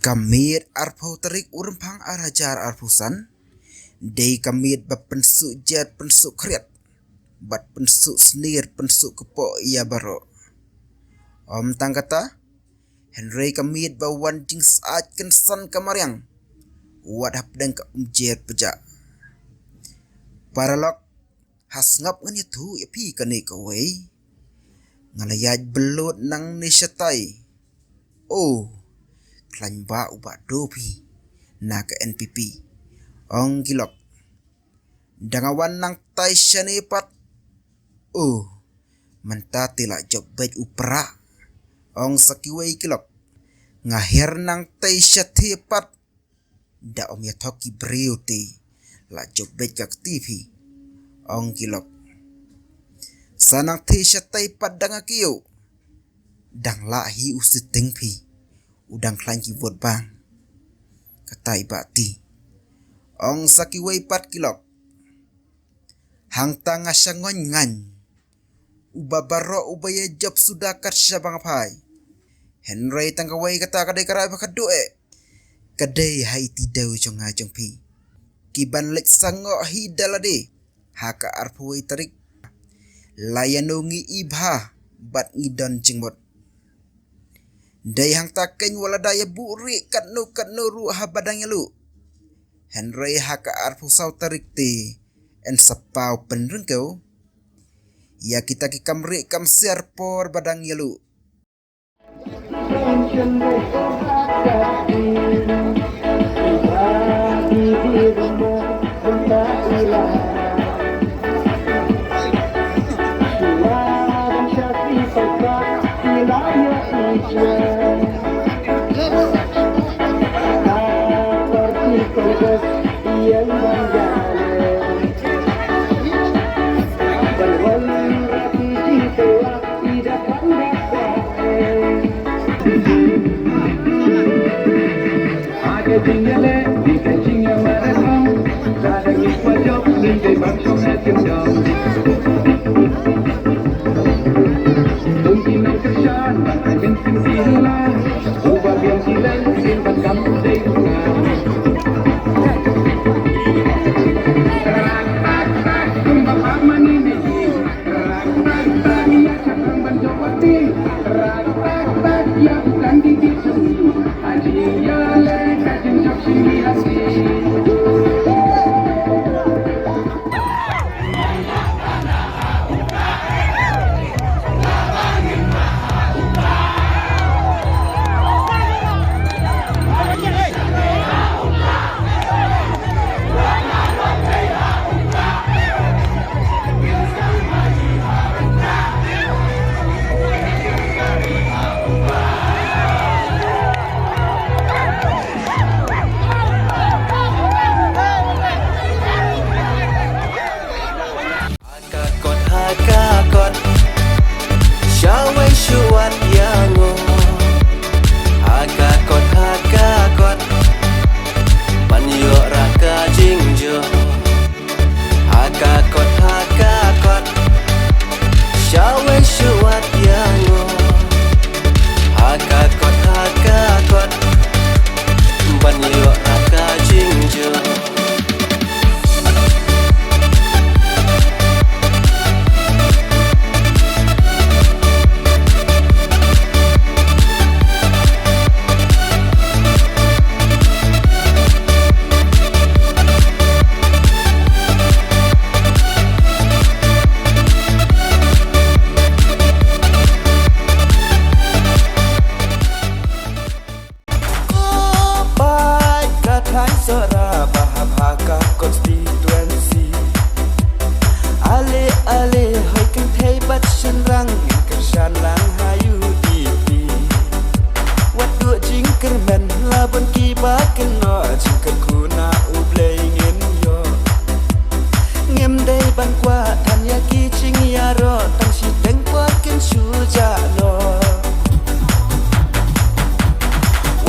Kamit arpau terik urempang arajar arpusan. Dei kamit ba pensuk jet pensuk kriat. Bat pensuk senir pensuk kepok ia baro. Om tang kata. Henry kamit ba wan jing saat kensan kamariang. Wat hap deng ka jet pejak. Paralok has ngap ngan tu pi kani kawai. Ngalayaj belut nang ni syatai. Oh, klan ba ubat dopi na ke NPP. Ong kilok. Dangawan nang tai syanipat. Oh, mentati la job baik upra. Ong sakiwai kilok. Ngahir nang tai syatipat. Da om ya toki briuti. La job baik kak TV. Ong kilok. Sanang tai syatai padang akiyo. Dang lahi usiteng pi. Udang klan keyboard bang. Katai bakti. Ong sakiwai pat kilok. Hang tanga syangon ngan. Uba baro ubaya job sudah kat syabang apai. Henry tangkawai kata kadai karai bakadu Kadai hai tidau jong ajong pi. Kiban lek sangok hidalade. Haka arpuai tarik. Layanungi ibha. Bat ngidon jengmot. Dai hang takeng wala daya buri kat nu ru habadang yalu. Henry haka arpu sau tarik te en sapau penrengkau. Ya kita ki kamri kam serpor badang yalu.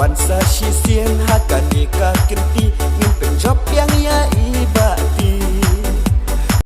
Wan sa shi sien hakani ka kinti